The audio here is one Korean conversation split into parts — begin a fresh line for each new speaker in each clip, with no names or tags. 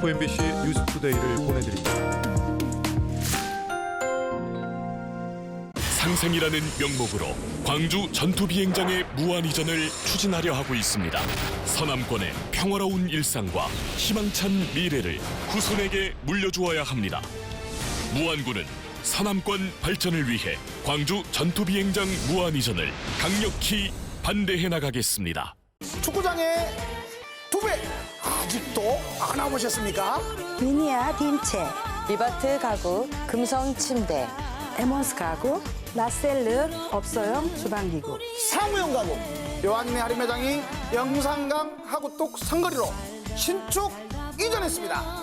목포 MBC 뉴스투데이를 보내드립니다.
상생이라는 명목으로 광주 전투비행장의 무한이전을 추진하려 하고 있습니다. 서남권의 평화로운 일상과 희망찬 미래를 후손에게 물려주어야 합니다. 무한군은 서남권 발전을 위해 광주 전투비행장 무한이전을 강력히 반대해 나가겠습니다.
축구장의 두배 아직도 안 와보셨습니까?
미니아 딘체,
리바트 가구, 금성 침대,
에몬스 가구, 라셀르 업소용 주방기구,
상우형 가구 요한님의 할인 매장이 영산강 하구뚝 상거리로 신축 이전했습니다.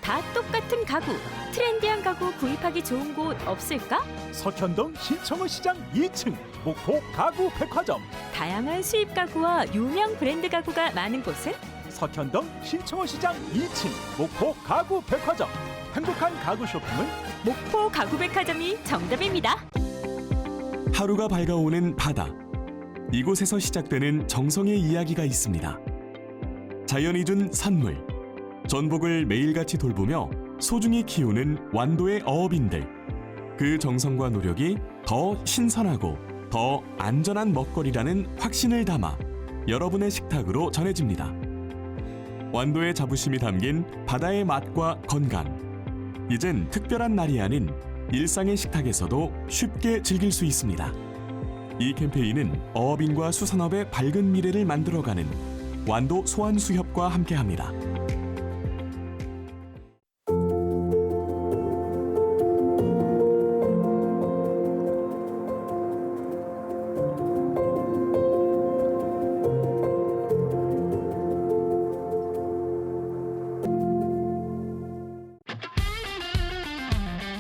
다 똑같은 가구, 트렌디한 가구 구입하기 좋은 곳 없을까?
석현동 신청호 시장 2층 목포 가구 백화점.
다양한 수입 가구와 유명 브랜드 가구가 많은 곳은
석현동 신청호 시장 2층 목포 가구 백화점. 행복한 가구 쇼핑은
목포 가구 백화점이 정답입니다.
하루가 밝아오는 바다. 이곳에서 시작되는 정성의 이야기가 있습니다. 자연이 준 선물. 전복을 매일같이 돌보며 소중히 키우는 완도의 어업인들. 그 정성과 노력이 더 신선하고 더 안전한 먹거리라는 확신을 담아 여러분의 식탁으로 전해집니다. 완도의 자부심이 담긴 바다의 맛과 건강. 이젠 특별한 날이 아닌 일상의 식탁에서도 쉽게 즐길 수 있습니다. 이 캠페인은 어업인과 수산업의 밝은 미래를 만들어가는 완도 소환수협과 함께합니다.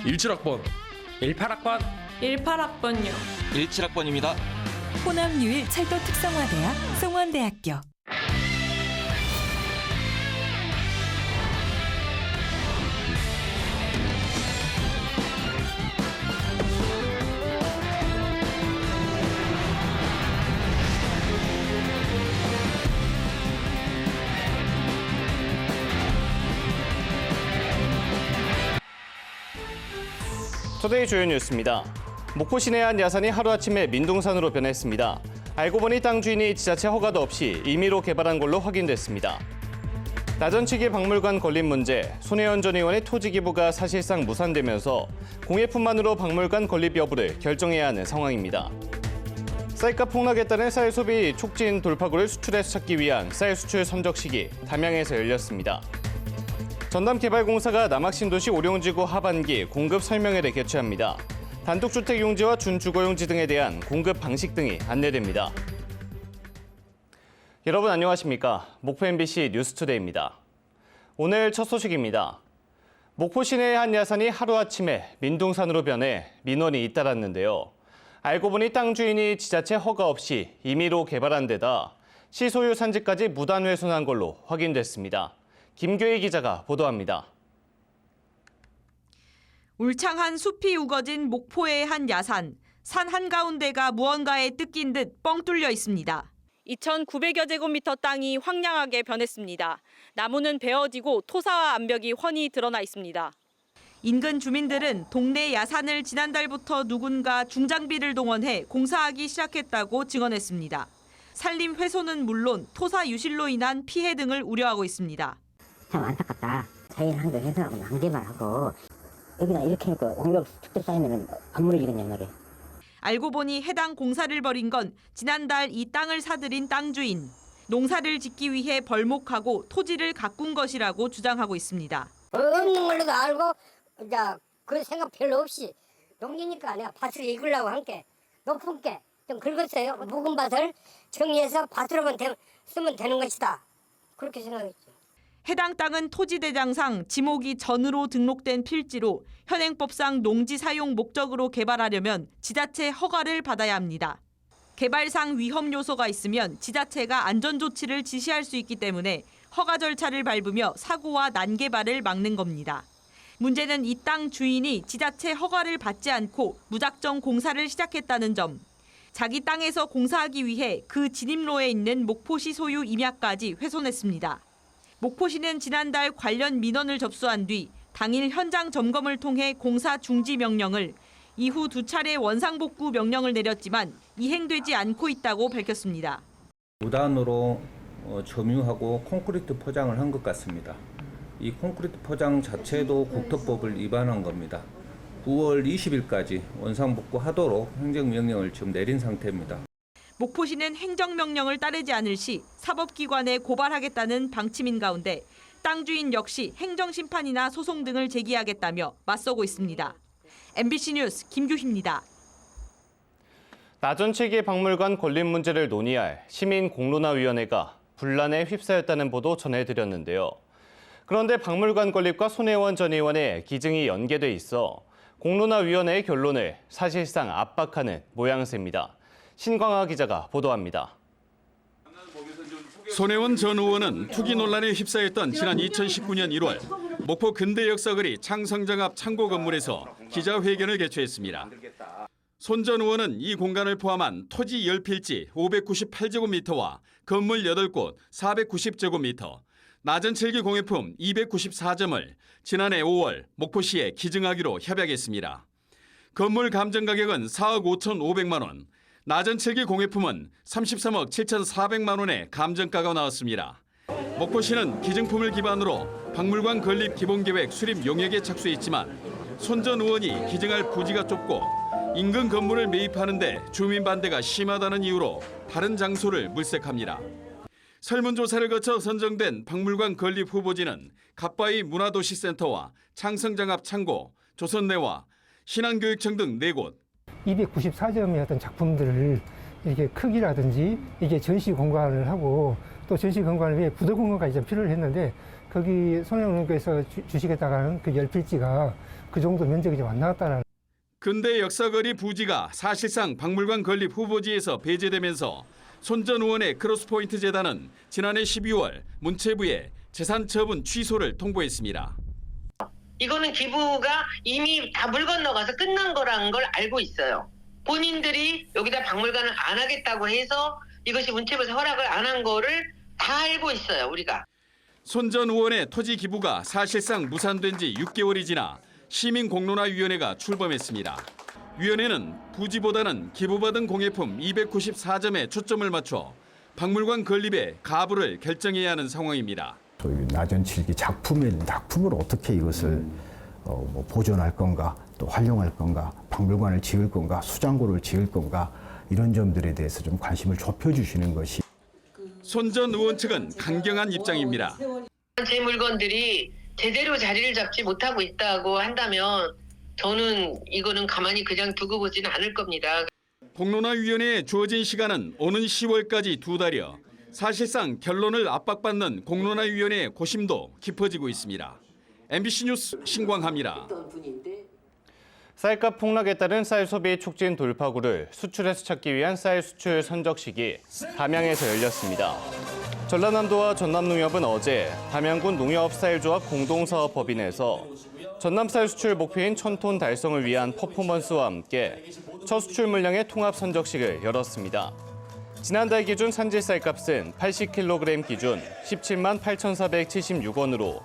(17학번)
18학번
18학번요.
17학번입니다.
호남 유일 철도 특성화대학 송원대학교.
투데이 주요 뉴스입니다. 목포 시내 한 야산이 하루아침에 민둥산으로 변했습니다. 알고 보니 땅 주인이 지자체 허가도 없이 임의로 개발한 걸로 확인됐습니다. 나전치기 박물관 건립 문제, 손혜원 전 의원의 토지 기부가 사실상 무산되면서 공예품만으로 박물관 건립 여부를 결정해야 하는 상황입니다. 쌀값 폭락에 따른 쌀 소비 촉진 돌파구를 수출해서 찾기 위한 쌀 수출 선적식이 담양에서 열렸습니다. 전남개발공사가 남학신도시 오룡지구 하반기 공급 설명회를 개최합니다. 단독주택 용지와 준주거용지 등에 대한 공급 방식 등이 안내됩니다. 여러분 안녕하십니까? 목포 MBC 뉴스투데이입니다. 오늘 첫 소식입니다. 목포 시내의 한 야산이 하루아침에 민둥산으로 변해 민원이 잇따랐는데요. 알고 보니 땅 주인이 지자체 허가 없이 임의로 개발한 데다 시소유 산지까지 무단 훼손한 걸로 확인됐습니다. 김교희 기자가 보도합니다.
울창한 숲이 우거진 목포의 한 야산. 산 한가운데가 무언가에 뜯긴 듯 뻥 뚫려 있습니다. 2,900여 제곱미터 땅이 황량하게 변했습니다. 나무는 베어지고 토사와 암벽이 훤히 드러나 있습니다. 인근 주민들은 동네 야산을 지난달부터 누군가 중장비를 동원해 공사하기 시작했다고 증언했습니다. 산림 훼손은 물론 토사 유실로 인한 피해 등을 우려하고 있습니다.
참 안타깝다. 자연환경 훼손하고 낭개발하고 여기다 이렇게 해놓고 공격 축대 쌓이면 안 무너지겠냐 말이야.
알고 보니 해당 공사를 벌인 건 지난달 이 땅을 사들인 땅 주인. 농사를 짓기 위해 벌목하고 토지를 가꾼 것이라고 주장하고 있습니다.
없는 걸로도 알고 이제 그 생각 별로 없이 농기니까 내가 밭을 읽으려고 함께 높은 게 좀 긁었어요. 묵은 밭을 정리해서 밭으로만 쓰면 되는 것이다. 그렇게 생각했죠.
해당 땅은 토지대장상 지목이 전으로 등록된 필지로 현행법상 농지 사용 목적으로 개발하려면 지자체 허가를 받아야 합니다. 개발상 위험 요소가 있으면 지자체가 안전조치를 지시할 수 있기 때문에 허가 절차를 밟으며 사고와 난개발을 막는 겁니다. 문제는 이 땅 주인이 지자체 허가를 받지 않고 무작정 공사를 시작했다는 점. 자기 땅에서 공사하기 위해 그 진입로에 있는 목포시 소유 임야까지 훼손했습니다. 목포시는 지난달 관련 민원을 접수한 뒤 당일 현장 점검을 통해 공사 중지 명령을, 이후 2차례 원상복구 명령을 내렸지만 이행되지 않고 있다고 밝혔습니다.
무단으로 점유하고 콘크리트 포장을 한 것 같습니다. 이 콘크리트 포장 자체도 국토법을 위반한 겁니다. 9월 20일까지 원상복구하도록 행정명령을 지금 내린 상태입니다.
목포시는 행정명령을 따르지 않을 시 사법기관에 고발하겠다는 방침인 가운데 땅 주인 역시 행정심판이나 소송 등을 제기하겠다며 맞서고 있습니다. MBC 뉴스 김규희입니다.
나전칠기 박물관 건립 문제를 논의할 시민공론화위원회가 분란에 휩싸였다는 보도 전해드렸는데요. 그런데 박물관 건립과 손혜원 전 의원의 기증이 연계돼 있어 공론화위원회의 결론을 사실상 압박하는 모양새입니다. 신광하 기자가 보도합니다.
손혜원 전 의원은 투기 논란에 휩싸였던 지난 2019년 1월 목포 근대역사거리 창성장 앞 창고 건물에서 기자회견을 개최했습니다. 손 전 의원은 이 공간을 포함한 토지 10필지 598제곱미터와 건물 8곳 490제곱미터, 나전칠기 공예품 294점을 지난해 5월 목포시에 기증하기로 협약했습니다. 건물 감정 가격은 4억 5,500만 원, 나전칠기 공예품은 33억 7,400만 원의 감정가가 나왔습니다. 목포시는 기증품을 기반으로 박물관 건립 기본계획 수립 용역에 착수했지만 손 전 의원이 기증할 부지가 좁고 인근 건물을 매입하는데 주민 반대가 심하다는 이유로 다른 장소를 물색합니다. 설문조사를 거쳐 선정된 박물관 건립 후보지는 갓바위 문화도시센터와 창성장 앞 창고, 조선내와 신안교육청 등 4곳.
294점의 어떤 작품들을 이렇게 크기라든지 이게 전시 공간을 하고 또 전시 공간을 위해 부도 공간까지 좀 필요를 했는데 거기 손혜원 의원께서 주시겠다는 그 10필지가 그 정도 면적이 좀 안 나왔다는.
근대 역사거리 부지가 사실상 박물관 건립 후보지에서 배제되면서 손 전 의원의 크로스포인트 재단은 지난해 12월 문체부에 재산 처분 취소를 통보했습니다.
이거는 기부가 이미 다 물 건너가서 끝난 거라는 걸 알고 있어요. 본인들이 여기다 박물관을 안 하겠다고 해서 이것이 문체부에서 허락을 안 한 거를 다 알고 있어요, 우리가.
손 전 의원의 토지 기부가 사실상 무산된 지 6개월이 지나 시민공론화위원회가 출범했습니다. 위원회는 부지보다는 기부받은 공예품 294점에 초점을 맞춰 박물관 건립의 가부를 결정해야 하는 상황입니다.
소위 나전칠기 작품을 어떻게 이것을 보존할 건가, 또 활용할 건가, 박물관을 지을 건가, 수장고를 지을 건가 이런 점들에 대해서 좀 관심을 좁혀주시는 것이.
손 전 의원 측은 강경한 입장입니다.
제 물건들이 제대로 자리를 잡지 못하고 있다고 한다면 저는 이거는 가만히 그냥 두고 보지는 않을 겁니다.
공론화위원회에 주어진 시간은 오는 10월까지 2달여 사실상 결론을 압박받는 공론화위원회의 고심도 깊어지고 있습니다. MBC 뉴스 신광하입니다.
쌀값 폭락에 따른 쌀 소비 촉진 돌파구를 수출해서 찾기 위한 쌀 수출 선적식이 담양에서 열렸습니다. 전라남도와 전남농협은 어제 담양군 농협쌀조합 공동사업법인에서 전남쌀 수출 목표인 1,000톤 달성을 위한 퍼포먼스와 함께 첫 수출 물량의 통합 선적식을 열었습니다. 지난달 기준 산지쌀값은 80kg 기준 17만 8,476원으로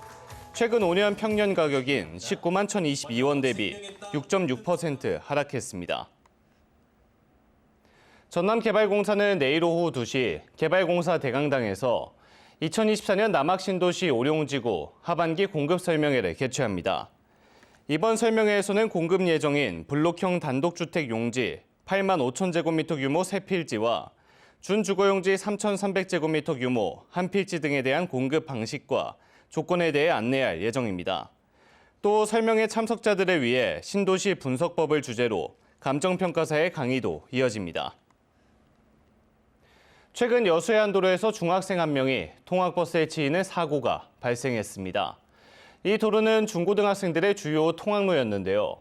최근 5년 평년 가격인 19만 1,022원 대비 6.6% 하락했습니다. 전남개발공사는 내일 오후 2시 개발공사 대강당에서 2024년 남학신도시 오룡지구 하반기 공급 설명회를 개최합니다. 이번 설명회에서는 공급 예정인 블록형 단독주택 용지 8만 5천 제곱미터 규모 3필지와 준주거용지 3,300제곱미터 규모 1필지 등에 대한 공급 방식과 조건에 대해 안내할 예정입니다. 또 설명회 참석자들을 위해 신도시 분석법을 주제로 감정평가사의 강의도 이어집니다. 최근 여수해안도로에서 중학생 1명이 통학버스에 치이는 사고가 발생했습니다. 이 도로는 중고등학생들의 주요 통학로였는데요.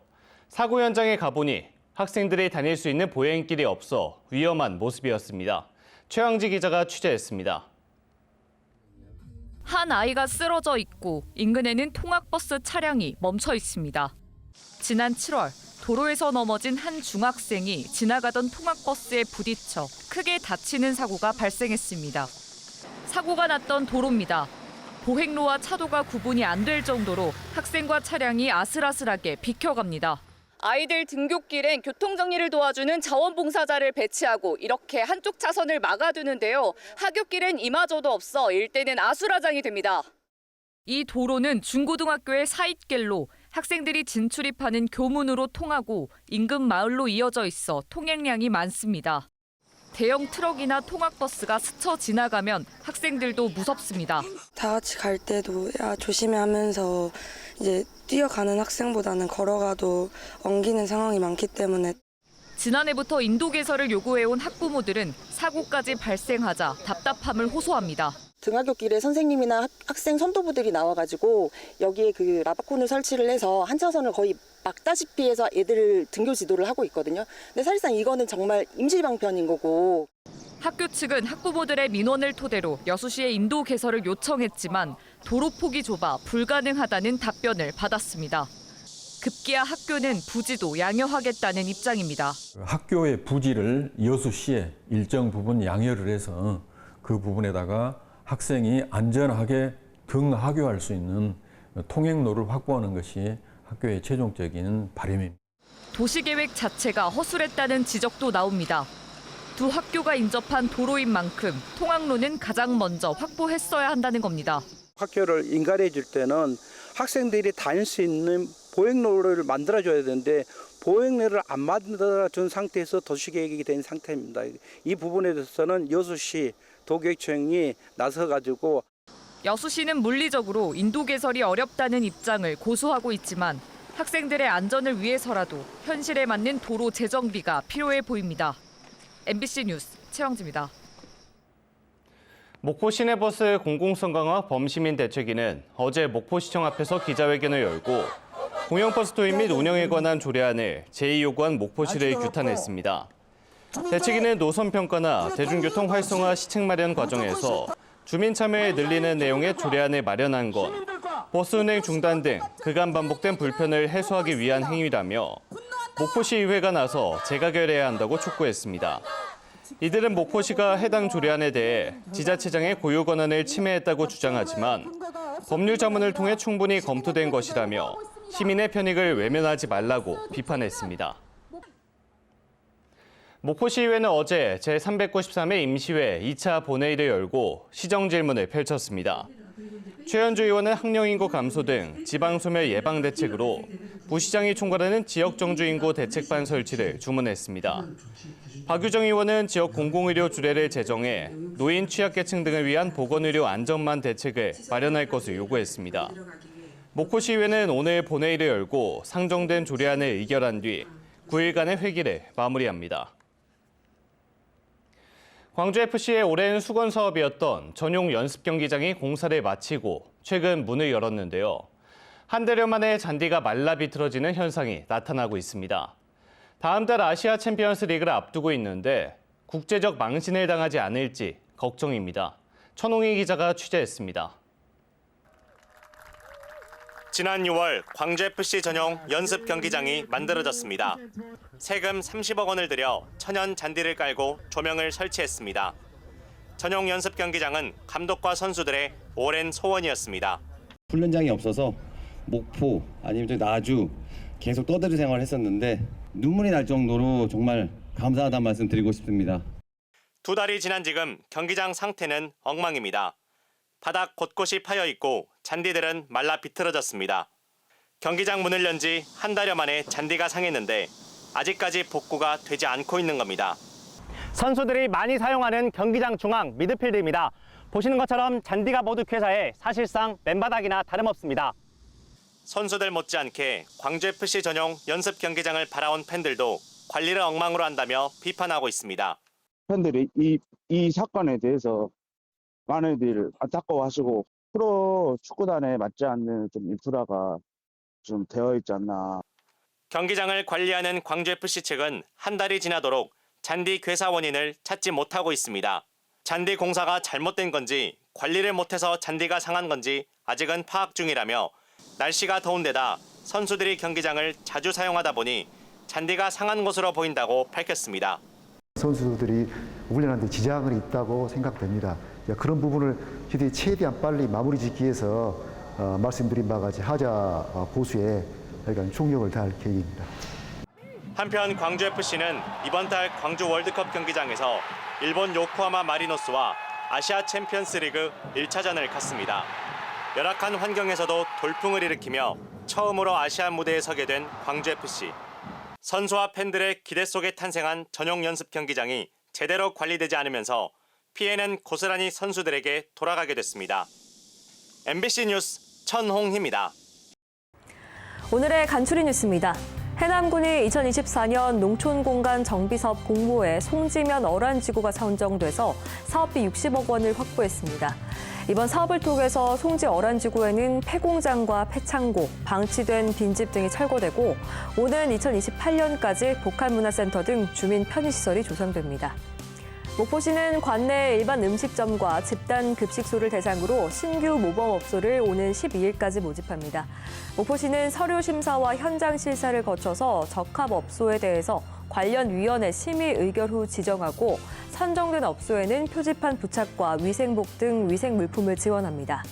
사고 현장에 가보니 학생들이 다닐 수 있는 보행길이 없어 위험한 모습이었습니다. 최황지 기자가 취재했습니다.
한 아이가 쓰러져 있고 인근에는 통학버스 차량이 멈춰 있습니다. 지난 7월 도로에서 넘어진 한 중학생이 지나가던 통학버스에 부딪혀 크게 다치는 사고가 발생했습니다. 사고가 났던 도로입니다. 보행로와 차도가 구분이 안 될 정도로 학생과 차량이 아슬아슬하게 비켜갑니다. 아이들 등굣길엔 교통정리를 도와주는 자원봉사자를 배치하고 이렇게 한쪽 차선을 막아두는데요. 하굣길엔 이마저도 없어 일대는 아수라장이 됩니다. 이 도로는 중고등학교의 사잇길로 학생들이 진출입하는 교문으로 통하고 인근 마을로 이어져 있어 통행량이 많습니다. 대형 트럭이나 통학버스가 스쳐 지나가면 학생들도 무섭습니다.
다 같이 갈 때도 야 조심해 하면서 이제 뛰어가는 학생보다는 걸어가도 엉키는 상황이 많기 때문에.
지난해부터 인도 개설을 요구해온 학부모들은 사고까지 발생하자 답답함을 호소합니다.
등하굣길에 선생님이나 학생 선도부들이 나와가지고 여기에 그 라바콘을 설치를 해서 한 차선을 거의 막다시피 해서 애들 등교 지도를 하고 있거든요. 근데 사실상 이거는 정말 임시방편인 거고.
학교 측은 학부모들의 민원을 토대로 여수시의 인도 개설을 요청했지만 도로 폭이 좁아 불가능하다는 답변을 받았습니다. 급기야 학교는 부지도 양여하겠다는 입장입니다.
학교의 부지를 여수시에 일정 부분 양여를 해서 그 부분에다가 학생이 안전하게 등하교할 수 있는 통행로를 확보하는 것이 학교의 최종적인 바람입니다.
도시계획 자체가 허술했다는 지적도 나옵니다. 두 학교가 인접한 도로인 만큼 통학로는 가장 먼저 확보했어야 한다는 겁니다.
학교를 인가해 줄 때는 학생들이 다닐 수 있는 보행로를 만들어줘야 되는데 보행로를 안 만들어준 상태에서 도시계획이 된 상태입니다. 이 부분에 대해서는 여수시 도교육청이 나서가지고
여수시는 물리적으로 인도 개설이 어렵다는 입장을 고수하고 있지만 학생들의 안전을 위해서라도 현실에 맞는 도로 재정비가 필요해 보입니다. MBC 뉴스 최영지입니다.
목포 시내버스 공공성 강화 범시민 대책위는 어제 목포시청 앞에서 기자회견을 열고 공영버스 도입 및 운영에 관한 조례안을 제의 요구한 목포시를 규탄했습니다. 대책위는 노선 평가나 대중교통 활성화 시책 마련 과정에서 주민 참여에 늘리는 내용의 조례안을 마련한 건 버스 운행 중단 등 그간 반복된 불편을 해소하기 위한 행위라며 목포시의회가 나서 재가결해야 한다고 촉구했습니다. 이들은 목포시가 해당 조례안에 대해 지자체장의 고유 권한을 침해했다고 주장하지만 법률 자문을 통해 충분히 검토된 것이라며 시민의 편익을 외면하지 말라고 비판했습니다. 목포시의회는 어제 제393회 임시회 2차 본회의를 열고 시정질문을 펼쳤습니다. 최현주 의원은 학령인구 감소 등 지방소멸 예방 대책으로 부시장이 총괄하는 지역정주인구 대책반 설치를 주문했습니다. 박유정 의원은 지역 공공의료 주례를 제정해 노인 취약계층 등을 위한 보건의료 안전망 대책을 마련할 것을 요구했습니다. 목포시의회는 오늘 본회의를 열고 상정된 조례안을 의결한 뒤 9일간의 회기를 마무리합니다. 광주FC의 오랜 수건 사업이었던 전용 연습 경기장이 공사를 마치고 최근 문을 열었는데요. 한 달여 만에 잔디가 말라 비틀어지는 현상이 나타나고 있습니다. 다음 달 아시아 챔피언스 리그를 앞두고 있는데 국제적 망신을 당하지 않을지 걱정입니다. 천홍희 기자가 취재했습니다. 지난 6월 광주FC 전용 연습 경기장이 만들어졌습니다. 세금 30억 원을 들여 천연 잔디를 깔고 조명을 설치했습니다. 전용 연습 경기장은 감독과 선수들의 오랜 소원이었습니다.
훈련장이 없어서 목포 아니면 나주 계속 떠들이 생활을 했었는데 눈물이 날 정도로 정말 감사하다는 말씀 드리고 싶습니다.
2달이 지난 지금 경기장 상태는 엉망입니다. 바닥 곳곳이 파여 있고 잔디들은 말라 비틀어졌습니다. 경기장 문을 연 지 한 달여 만에 잔디가 상했는데 아직까지 복구가 되지 않고 있는 겁니다.
선수들이 많이 사용하는 경기장 중앙 미드필드입니다. 보시는 것처럼 잔디가 모두 쾌사해 사실상 맨바닥이나 다름없습니다.
선수들 못지않게 광주FC 전용 연습 경기장을 바라온 팬들도 관리를 엉망으로 한다며 비판하고 있습니다.
팬들이 이 사건에 대해서 많이들 안타까워하시고 프로 축구단에 맞지 않는 좀 인프라가 좀 되어 있지 않나.
경기장을 관리하는 광주FC 측은 한 달이 지나도록 잔디 괴사 원인을 찾지 못하고 있습니다. 잔디 공사가 잘못된 건지 관리를 못해서 잔디가 상한 건지 아직은 파악 중이라며 날씨가 더운 데다 선수들이 경기장을 자주 사용하다 보니 잔디가 상한 것으로 보인다고 밝혔습니다.
선수들이 훈련하는 데 지장이 있다고 생각됩니다.
그런 부분을 저희들이 최대한 빨리 마무리 짓기 위해서 말씀드린 바와 같이 하자 보수에 저희가 총력을 다할 계획입니다.
한편 광주FC는 이번 달 광주 월드컵 경기장에서 일본 요코하마 마리노스와 아시아 챔피언스리그 1차전을 갖습니다. 열악한 환경에서도 돌풍을 일으키며 처음으로 아시안 무대에 서게 된 광주FC. 선수와 팬들의 기대 속에 탄생한 전용 연습 경기장이 제대로 관리되지 않으면서 피해는 고스란히 선수들에게 돌아가게 됐습니다. MBC 뉴스 천홍희입니다.
오늘의 간추린 뉴스입니다. 해남군이 2024년 농촌공간 정비사업 공모에 송지면 어란지구가 선정돼서 사업비 60억 원을 확보했습니다. 이번 사업을 통해서 송지 어란지구에는 폐공장과 폐창고, 방치된 빈집 등이 철거되고 오는 2028년까지 복합문화센터 등 주민 편의시설이 조성됩니다. 목포시는 관내 일반 음식점과 집단 급식소를 대상으로 신규 모범업소를 오는 12일까지 모집합니다. 목포시는 서류 심사와 현장 실사를 거쳐서 적합업소에 대해서 관련 위원회 심의 의결 후 지정하고 선정된 업소에는 표지판 부착과 위생복 등 위생 물품을 지원합니다.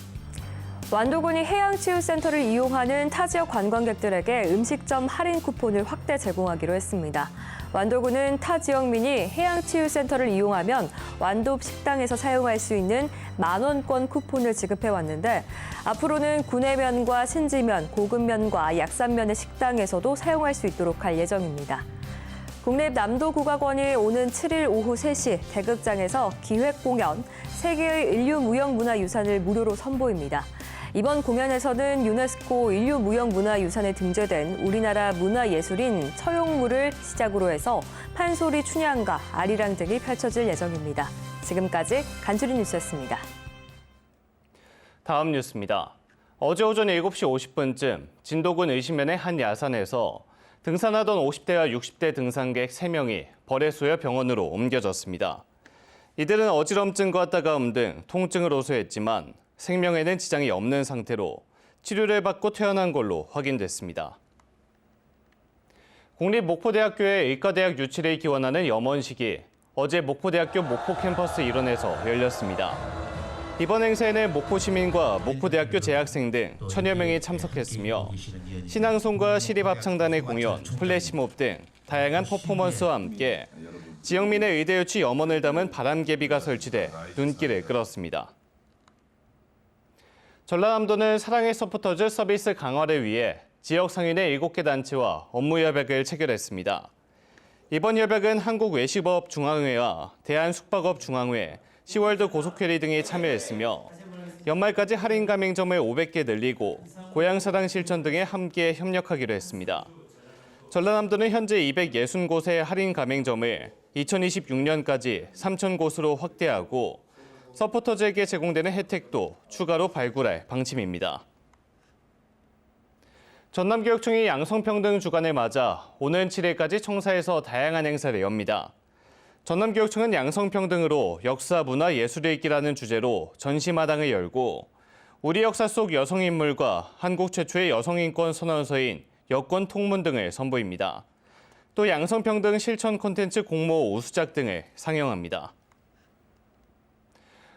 완도군이 해양치유센터를 이용하는 타 지역 관광객들에게 음식점 할인 쿠폰을 확대 제공하기로 했습니다. 완도군은 타 지역민이 해양치유센터를 이용하면 완도 식당에서 사용할 수 있는 만원권 쿠폰을 지급해왔는데 앞으로는 군해면과 신지면, 고급면과 약산면의 식당에서도 사용할 수 있도록 할 예정입니다. 국립남도국악원이 오는 7일 오후 3시 대극장에서 기획공연 세계의 인류무형문화유산을 무료로 선보입니다. 이번 공연에서는 유네스코 인류무형문화유산에 등재된 우리나라 문화예술인 처용물을 시작으로 해서 판소리 춘향가, 아리랑 등이 펼쳐질 예정입니다. 지금까지 간추린 뉴스였습니다.
다음 뉴스입니다. 어제 오전 7시 50분쯤 진도군 의심면의 한 야산에서 등산하던 50대와 60대 등산객 3명이 벌에 쏘여 병원으로 옮겨졌습니다. 이들은 어지럼증과 따가움 등 통증을 호소했지만 생명에는 지장이 없는 상태로 치료를 받고 퇴원한 걸로 확인됐습니다. 국립목포대학교의 의과대학 유치를 기원하는 염원식이 어제 목포대학교 목포 캠퍼스 일원에서 열렸습니다. 이번 행사에는 목포 시민과 목포대학교 재학생 등 1000여 명이 참석했으며 신앙송과 시립합창단의 공연, 플래시몹 등 다양한 퍼포먼스와 함께 지역민의 의대 유치 염원을 담은 바람개비가 설치돼 눈길을 끌었습니다. 전라남도는 사랑의 서포터즈 서비스 강화를 위해 지역 상인의 7개 단체와 업무 협약을 체결했습니다. 이번 협약은 한국외식업중앙회와 대한숙박업중앙회, 시월드 고속회리 등이 참여했으며 연말까지 할인 가맹점을 500개 늘리고 고향사랑 실천 등에 함께 협력하기로 했습니다. 전라남도는 현재 260곳의 할인 가맹점을 2026년까지 3,000곳으로 확대하고 서포터즈에게 제공되는 혜택도 추가로 발굴할 방침입니다. 전남교육청이 양성평등 주간을 맞아 오는 7일까지 청사에서 다양한 행사를 엽니다. 전남교육청은 양성평등으로 역사, 문화, 예술의 있기라는 주제로 전시마당을 열고 우리 역사 속 여성인물과 한국 최초의 여성인권 선언서인 여권 통문 등을 선보입니다. 또 양성평등 실천 콘텐츠 공모 우수작 등을 상영합니다.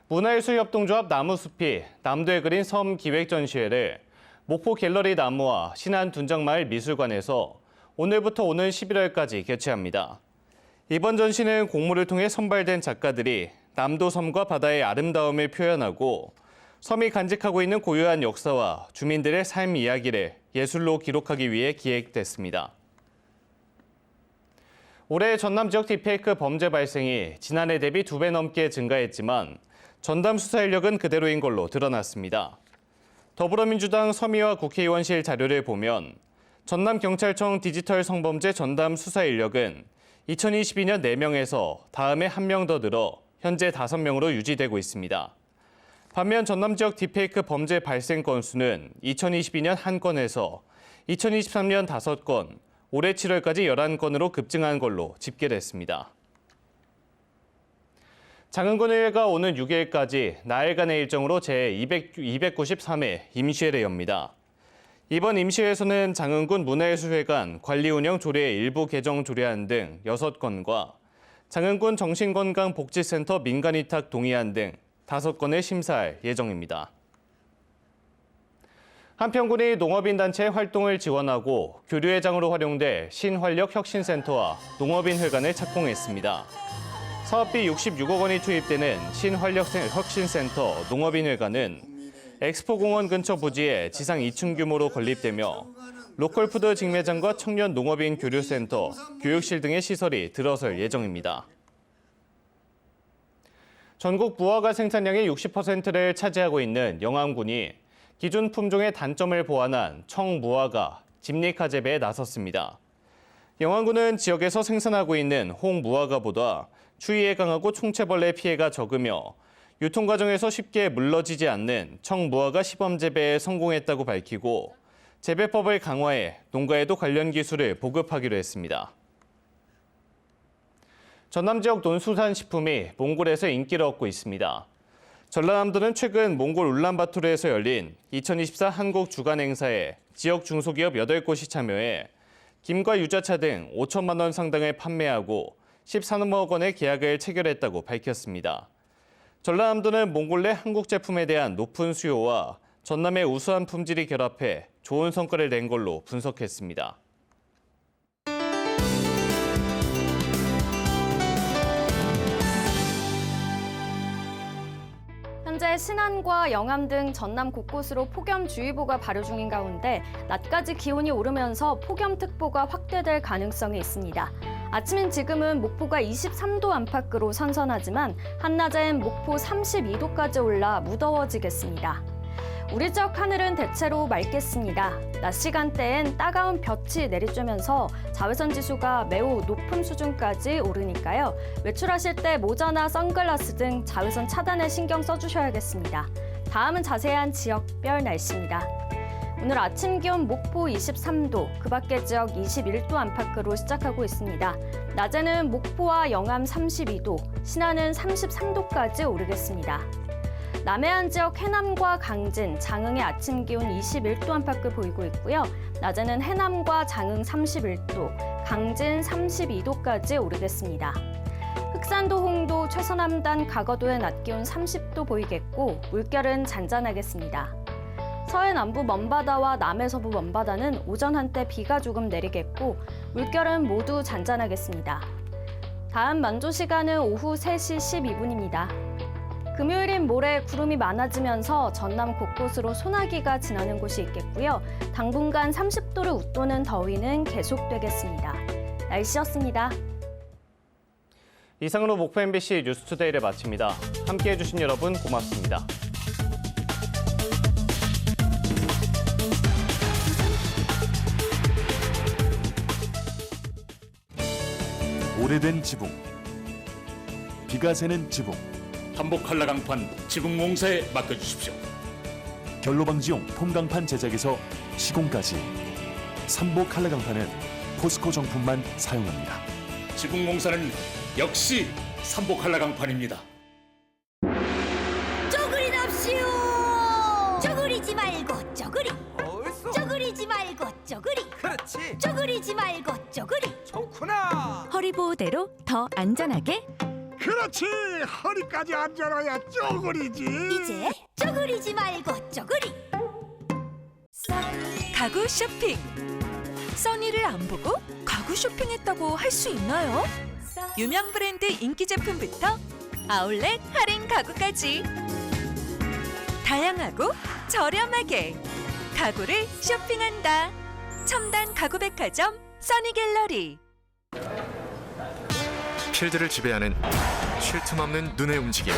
문화예술협동조합 나무숲이 남도에 그린 섬 기획전시회를 목포 갤러리 나무와 신안 둔장마을 미술관에서 오늘부터 오는 11월까지 개최합니다. 이번 전시는 공모를 통해 선발된 작가들이 남도 섬과 바다의 아름다움을 표현하고 섬이 간직하고 있는 고유한 역사와 주민들의 삶 이야기를 예술로 기록하기 위해 기획됐습니다. 올해 전남 지역 딥페이크 범죄 발생이 지난해 대비 2배 넘게 증가했지만 전담 수사 인력은 그대로인 걸로 드러났습니다. 더불어민주당 서미화 국회의원실 자료를 보면 전남경찰청 디지털 성범죄 전담 수사 인력은 2022년 4명에서 다음해 1명 더 늘어 현재 5명으로 유지되고 있습니다. 반면 전남 지역 딥페이크 범죄 발생 건수는 2022년 1건에서 2023년 5건, 올해 7월까지 11건으로 급증한 걸로 집계됐습니다. 장흥군의회가 오는 6일까지 나흘간의 일정으로 제293회 임시회를 엽니다. 이번 임시회에서는 장흥군 문화예술회관 관리운영 조례 일부 개정 조례안 등 6건과 장흥군 정신건강복지센터 민간위탁 동의안 등 5건을 심사할 예정입니다. 한평군이 농업인 단체 활동을 지원하고 교류회장으로 활용될 신활력혁신센터와 농업인회관을 착공했습니다. 사업비 66억 원이 투입되는 신활력혁신센터 농업인회관은 엑스포공원 근처 부지에 지상 2층 규모로 건립되며 로컬푸드 직매장과 청년 농업인 교류센터, 교육실 등의 시설이 들어설 예정입니다. 전국 무화과 생산량의 60%를 차지하고 있는 영암군이 기존 품종의 단점을 보완한 청무화과, 집리카 재배에 나섰습니다. 영암군은 지역에서 생산하고 있는 홍무화과보다 추위에 강하고 총체벌레 피해가 적으며 유통 과정에서 쉽게 물러지지 않는 청무화과 시범 재배에 성공했다고 밝히고 재배법을 강화해 농가에도 관련 기술을 보급하기로 했습니다. 전남 지역 논수산식품이 몽골에서 인기를 얻고 있습니다. 전라남도는 최근 몽골 울란바토르에서 열린 2024 한국 주간 행사에 지역 중소기업 8곳이 참여해 김과 유자차 등 5천만 원 상당을 판매하고 13억 원의 계약을 체결했다고 밝혔습니다. 전라남도는 몽골 내 한국 제품에 대한 높은 수요와 전남의 우수한 품질이 결합해 좋은 성과를 낸 걸로 분석했습니다.
현재 신안과 영암 등 전남 곳곳으로 폭염주의보가 발효 중인 가운데 낮까지 기온이 오르면서 폭염특보가 확대될 가능성이 있습니다. 아침인 지금은 목포가 23도 안팎으로 선선하지만 한낮엔 목포 32도까지 올라 무더워지겠습니다. 우리 지역 하늘은 대체로 맑겠습니다. 낮 시간대엔 따가운 볕이 내리쬐면서 자외선 지수가 매우 높은 수준까지 오르니까요. 외출하실 때 모자나 선글라스 등 자외선 차단에 신경 써주셔야겠습니다. 다음은 자세한 지역별 날씨입니다. 오늘 아침 기온 목포 23도, 그 밖의 지역 21도 안팎으로 시작하고 있습니다. 낮에는 목포와 영암 32도, 신안은 33도까지 오르겠습니다. 남해안 지역 해남과 강진, 장흥의 아침 기온 21도 안팎을 보이고 있고요. 낮에는 해남과 장흥 31도, 강진 32도까지 오르겠습니다. 흑산도, 홍도, 최서남단, 가거도의 낮 기온 30도 보이겠고 물결은 잔잔하겠습니다. 서해 남부 먼바다와 남해 서부 먼바다는 오전 한때 비가 조금 내리겠고 물결은 모두 잔잔하겠습니다. 다음 만조 시간은 오후 3시 12분입니다. 금요일인 모레 구름이 많아지면서 전남 곳곳으로 소나기가 지나는 곳이 있겠고요. 당분간 30도를 웃도는 더위는 계속되겠습니다. 날씨였습니다.
이상으로 목포 MBC 뉴스투데이를 마칩니다. 함께해 주신 여러분 고맙습니다.
오래된 지붕, 비가 새는 지붕,
한복 한라강판 지붕공사에 맡겨주십시오.
결로방지용 폼강판 제작에서 시공까지 삼복 한라강판은 포스코 정품만 사용합니다.
지붕공사는 역시 삼복 한라강판입니다.
쪼그리답시오. 쪼그리지 말고 쪼그리. 쪼그리지 말고 쪼그리. 그렇지. 쪼그리지 말고 쪼그리.
좋구나. 허리 보호대로 더 안전하게.
그렇지. 허리까지 안전해야 쪼그리지. 이제 쪼그리지 말고 쪼그리.
가구 쇼핑. 써니를 안 보고 가구 쇼핑했다고 할 수 있나요? 유명 브랜드 인기 제품부터 아울렛 할인 가구까지 다양하고 저렴하게 가구를 쇼핑한다. 첨단 가구 백화점 써니갤러리.
필드를 지배하는 쉴 틈 없는 눈의 움직임.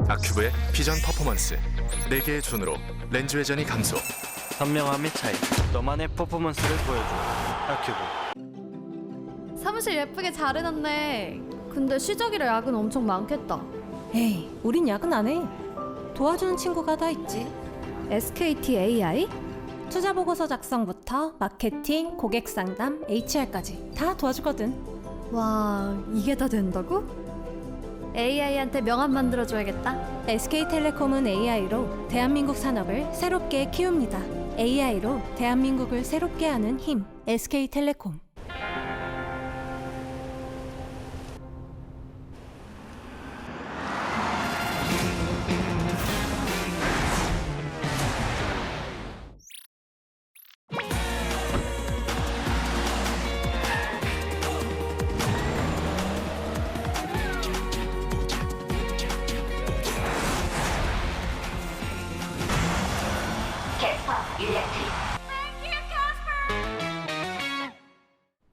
아큐브의 비전 퍼포먼스 4개의 존으로 렌즈 회전이 감소.
선명함의 차이, 너만의 퍼포먼스를 보여줘. 아큐브.
사무실 예쁘게 잘 해놨네. 근데 시작이라 야근 엄청 많겠다.
에이, 우린 야근 안 해. 도와주는 친구가 다 있지.
SKT AI?
투자 보고서 작성부터 마케팅, 고객 상담, HR까지 다 도와주거든.
와, 이게 다 된다고? AI한테 명함 만들어줘야겠다.
SK텔레콤은 AI로 대한민국 산업을 새롭게 키웁니다. AI로 대한민국을 새롭게 하는 힘, SK텔레콤.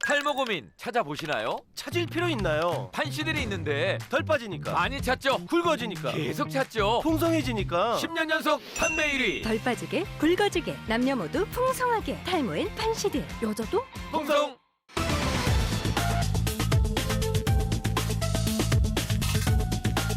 탈모 고민 찾아보시나요? 찾을 필요 있나요? 판시들이 있는데 덜 빠지니까, 많이 찾죠? 굵어지니까, 계속 찾죠? 풍성해지니까 10년 연속 판매 1위.
덜 빠지게 굵어지게 남녀 모두 풍성하게 탈모엔 판시드. 여자도
풍성